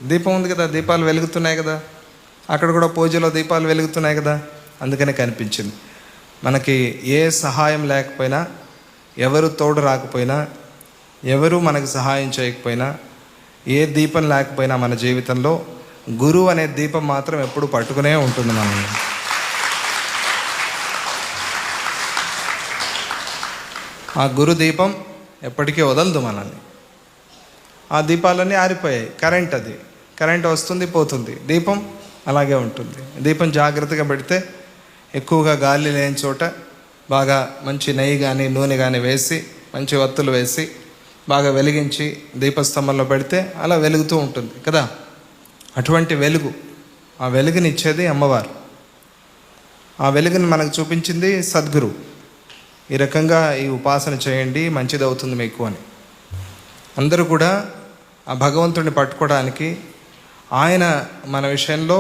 దీపం ఉంది కదా, దీపాలు వెలుగుతున్నాయి కదా, అక్కడ కూడా పూజలో దీపాలు వెలుగుతున్నాయి కదా, అందుకనే కనిపించింది. మనకి ఏ సహాయం లేకపోయినా, ఎవరు తోడు రాకపోయినా, ఎవరు మనకు సహాయం చేయకపోయినా, ఏ దీపం లేకపోయినా మన జీవితంలో గురువు అనే దీపం మాత్రం ఎప్పుడు పట్టుకునే ఉంటుంది మనల్ని. ఆ గురు దీపం ఎప్పటికీ వదలదు మనల్ని. ఆ దీపాలన్నీ ఆరిపోయాయి. కరెంట్ వస్తుంది పోతుంది, దీపం అలాగే ఉంటుంది. దీపం జాగ్రత్తగా పెడితే ఎక్కువగా గాలి లేని చోట బాగా మంచి నెయ్యి కానీ నూనె కానీ వేసి, మంచి వత్తులు వేసి బాగా వెలిగించి దీపస్తంభంలో పెడితే అలా వెలుగుతూ ఉంటుంది కదా. అటువంటి వెలుగు, ఆ వెలుగుని ఇచ్చేది అమ్మవారు. ఆ వెలుగుని మనకు చూపించింది సద్గురు. ఈ రకంగా ఈ ఉపాసన చేయండి, మంచిది అవుతుంది మీకు అని. అందరూ కూడా ఆ భగవంతుడిని పట్టుకోవడానికి ఆయన మన విషయంలో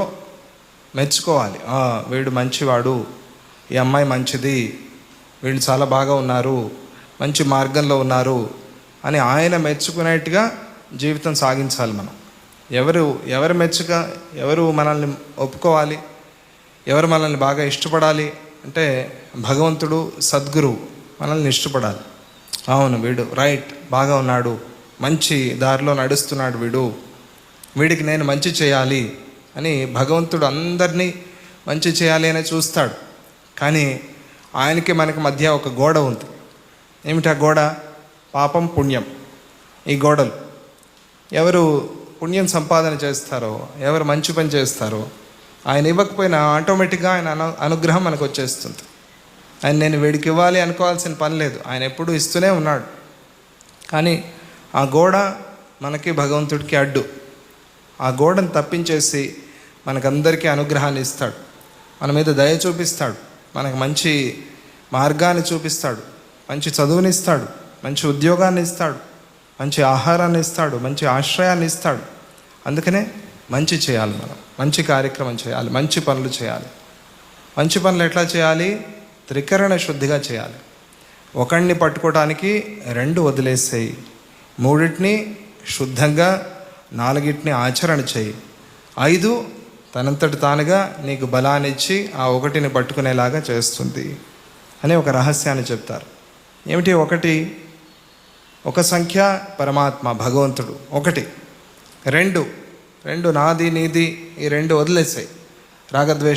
మెచ్చుకోవాలి. వీడు మంచివాడు, ఈ అమ్మాయి మంచిది, వీళ్ళు చాలా బాగా ఉన్నారు, మంచి మార్గంలో ఉన్నారు అని ఆయన మెచ్చుకునేట్టుగా జీవితం సాగించాలి మనం. ఎవరు మెచ్చుక, ఎవరు మనల్ని ఒప్పుకోవాలి, ఎవరు మనల్ని బాగా ఇష్టపడాలి అంటే భగవంతుడు, సద్గురువు మనల్ని ఇష్టపడాలి. అవును, వీడు రైట్, బాగా ఉన్నాడు, మంచి దారిలో నడుస్తున్నాడు, వీడికి నేను మంచి చేయాలి అని భగవంతుడు అందరినీ మంచి చేయాలి అని చూస్తాడు. కానీ ఆయనకి మనకి మధ్య ఒక గోడ ఉంది. ఏమిటి ఆ గోడ? పాపం, పుణ్యం. ఈ గోడలు ఎవరు పుణ్యం సంపాదన చేస్తారో, ఎవరు మంచి పని చేస్తారో, ఆయన ఇవ్వకపోయినా ఆటోమేటిక్గా ఆయన అనుగ్రహం మనకు వచ్చేస్తుంది. ఆయన నేను వీడికి ఇవ్వాలి అనుకోవాల్సిన పని లేదు, ఆయన ఎప్పుడూ ఇస్తూనే ఉన్నాడు. కానీ ఆ గోడ మనకి భగవంతుడికి అడ్డు. ఆ గోడను తప్పించేసి మనకందరికీ అనుగ్రహాన్ని ఇస్తాడు, మన మీద దయ చూపిస్తాడు, మనకు మంచి మార్గాన్ని చూపిస్తాడు, మంచి చదువుని ఇస్తాడు, మంచి ఉద్యోగాన్ని ఇస్తాడు, మంచి ఆహారాన్ని ఇస్తాడు, మంచి ఆశ్రయాన్ని ఇస్తాడు. అందుకనే మంచి చేయాలి, మనం మంచి కార్యక్రమం చేయాలి, మంచి పనులు చేయాలి. మంచి పనులు ఎట్లా చేయాలి? త్రికరణ శుద్ధిగా చేయాలి. ఒకడిని పట్టుకోవడానికి 2 వదిలేసేయి, 3 శుద్ధంగా, 4 ఆచరణ చేయి, 5 తనంతటి తానుగా నీకు బలాన్ని ఇచ్చి ఆ 1 పట్టుకునేలాగా చేస్తుంది అనే ఒక రహస్యాన్ని చెప్తారు. ఏమిటి 1? ఒక సంఖ్య పరమాత్మ భగవంతుడు 1. 2 నాది నీది, ఈ 2 వదిలేసాయి. రాగద్వేష